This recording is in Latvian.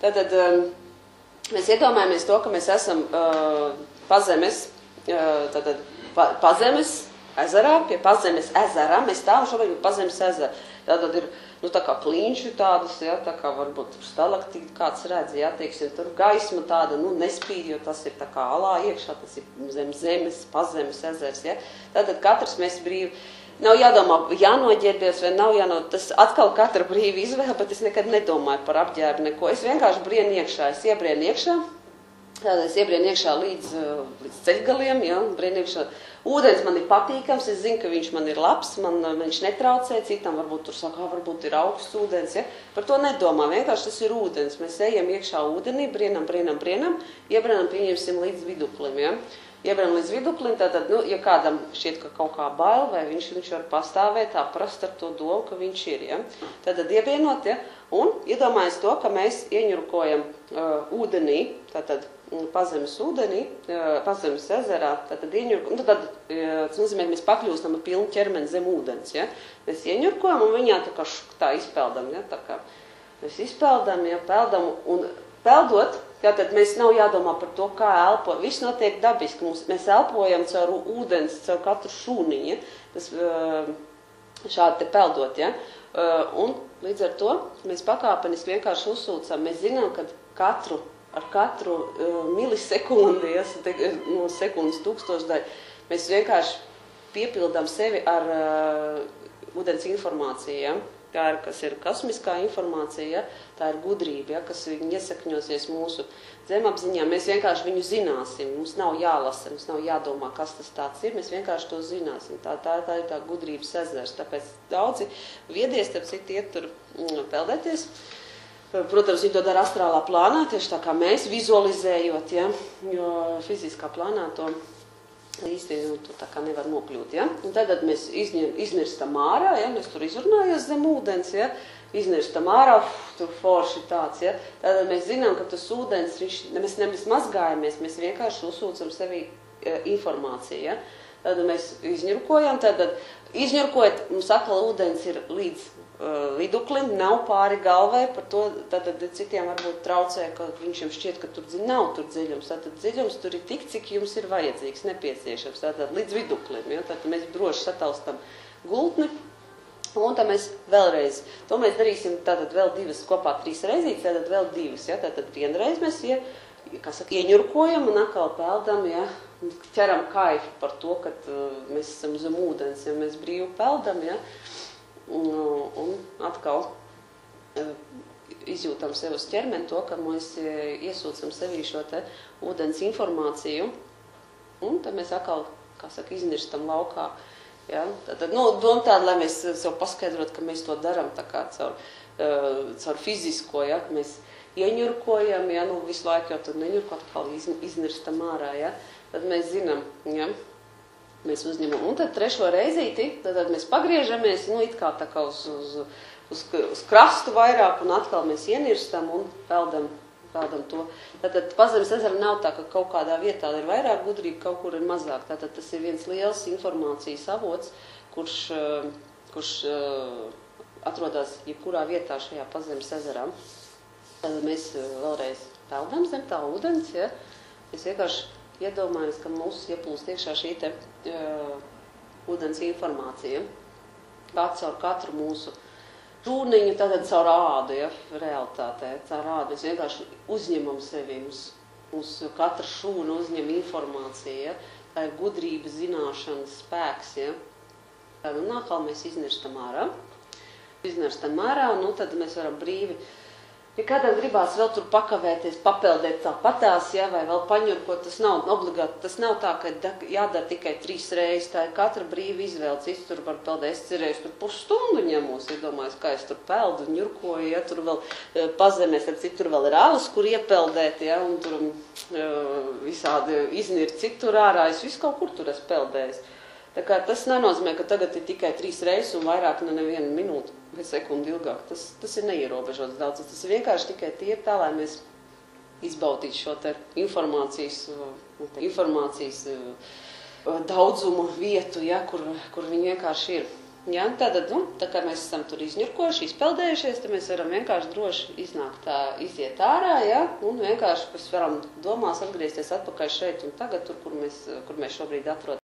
Tātad mēs iedomājamies to, ka mēs esam Pazemes, Pazemes ezerā, pie Pazemes ezera, mēs stāvam šobrīd pie Pazemes ezera. Tātad ir, tā kā kliņši tādas, ja, tā kā varbūt stalaktīti kāds redz, ja, teiksim, tur gaisma tāda, nespīd, jo tas ir tā kā alā iekšā, tas ir zem zemes, Pazemes ezers, ja. Tātad katrs mēs brīvi, nav jādomā, jānoģērbies vai nav tas atkal katra brīva izvēle, bet es nekad nedomāju par apģērbu neko. Es vienkārši brienu iekšā, es iebrienu iekšā, tātad es iebrienu iekšā līdz ceļgaliem, ja, brienu iekšā. Ūdens man ir patīkams, es zinu, ka viņš man ir labs, viņš netraucē, citam varbūt tur saka, varbūt ir augsts ūdens, ja. Par to nedomā, vienkārši tas ir ūdens. Mēs ejam iekšā ūdenī, brienam, iebrienam, pieņemsim līdz viduklim, ja. Iebrienam līdz viduklim, tātad, ja kādam šķiet, ka kaut kā bail, vai viņš var pastāvēt, aprast ar to domu, ka viņš ir, ja. Tātad iebrienot, ja, un iedomājas to, ka mēs ieņurkojam ūdenī, tātad Pazemes ūdenī, Pazemes ezerā, tātad ieņurkojam, tas nozīmē, ka mēs pakļūstam ar pilnu ķermeni zem ūdens, ja. Mēs ieņurkojam un viņā tā izpeldam, ja, tā kā mēs izpeldam, ja, peldam un peldot, tātad mēs nav jādomā par to, kā elpo, viss notiek dabiski, mēs elpojam caur ūdens, caur katru šūniņu, ja, tas šādi te peldot, ja, un līdz ar to mēs pakāpeniski vienkārši uzsūcam, mēs zinām, ka ar katru milisekundi, ja, no sekundes tūkstošdaļu, mēs vienkārši piepildām sevi ar ūdens informāciju, ja. Tā ir, kas ir kosmiskā informācija, ja, tā ir gudrība, ja, kas iesakņosies mūsu zemapziņā, mēs vienkārši viņu zināsim, mums nav jālasa, mums nav jādomā, kas tas tāds ir, mēs vienkārši to zināsim, tā ir tā gudrības ezers, tāpēc daudzi viedies, tāpēc iet tur peldēties. Protams, viņi to dara astrālā plānā, tieši tā kā mēs vizualizējot, ja, jo fiziskā plānā to īsti tu tā kā nevar nokļūt, ja. Un tad mēs iznirstam ārā, ja, mēs tur izrunājamies zem ūdens, ja, iznirstam ārā, tur forši tāds, ja. Tad mēs zinām, ka tas ūdens, mēs nevis mazgājamies, mēs vienkārši uzsūcam sevi informāciju, ja. Tad mēs izņurkojam, tad izņurkojot, mums atkal ūdens ir līdz viduklim, nav pāri galvai, par to tad citiem varbūt traucē, ka viņiem šķiet, ka tur nav tur dziļums. Tātad dziļums tur ir tik, cik jums ir vajadzīgs, nepieciešams, tātad līdz viduklim, ja, tātad mēs droši sataustam gultni, un tad mēs vēlreiz, to mēs darīsim tātad vēl kopā 3 reizītes, tātad vēl 2, ja, tātad vienreiz mēs ieņurkojam un atkal peldam, ja, ķeram kaifu par to, ka mēs esam zem ūdens, ja mēs brīvi peldam, ja, un atkal izjūtam sev uz ķermeni to, ka mēs iesūcam sevī šo te ūdens informāciju, un tad mēs atkal, kā saka, iznirstam laukā. Ja? Tad, doma tāda, lai mēs sev paskaidrot, ka mēs to daram tā kā caur fizisko, ja? Ka mēs ieņurkojam, ja? Visu laiku jau tur neņurko, atkal iznirstam ārā, ja? Tad mēs zinām, ja? Mēs uzņemam. Un tad 3. reizīti, tad mēs pagriežamies, it kā tā kā uz krastu vairāk, un atkal mēs ienirstam un peldam to. Tātad Pazemes ezera nav tā, ka kaut kādā vietā ir vairāk gudrība, kaut kur ir mazāk. Tātad tas ir viens liels informācijas avots, kurš atrodas jebkurā vietā šajā Pazemes ezerā. Tad mēs vēlreiz peldam zem tā ūdens, ja? Mēs vienkārši iedomājas, ka mūs ieplūst iekšā šī te ūdens informācija. Caur katru mūsu šūniņu, tātad caur ādu, ja, realitātē, caur ādu. Mēs vienkārši uzņemam sevi, mums katra šūna uzņem informāciju, ja. Tā ir gudrība, zināšanas, spēks, ja. Un atkal mēs iznirstam ārā, un tad mēs varam brīvi. Ja kādam gribās vēl tur pakavēties, papeldēt tāpatās, ja, vai vēl paņurkot, tas nav obligāti, tas nav tā, ka jādara tikai 3 reizes, tā ir katra brīva izvēle, cits tur var peldēt, es cerēju, tur pusstundu ņemos, iedomājos, kā es tur peldu, ņurkoju, ja, tur vēl Pazemēs, ar citu tur vēl ir alas, kur iepeldēt, ja, un tur visādi iznirt citur ārā, es visu kaut kur tur esmu peldējis. Tā kā tas nenozīmē, ka tagad ir tikai 3 reizes un vairāk nevienu minūtu vai sekundi ilgāk. Tas ir neierobežots daudz. Tas ir vienkārši tikai tie tā, lai mēs izbaudītu šo te informācijas daudzumu vietu, ja, kur viņi vienkārši ir. Jā, tātad, tā kā mēs esam tur izņurkojuši, izpeldējušies, tad mēs varam vienkārši droši iznākt iziet ārā, ja, un vienkārši mēs varam domās atgriezties atpakaļ šeit un tagad, tur, kur mēs šobrīd atrodamies.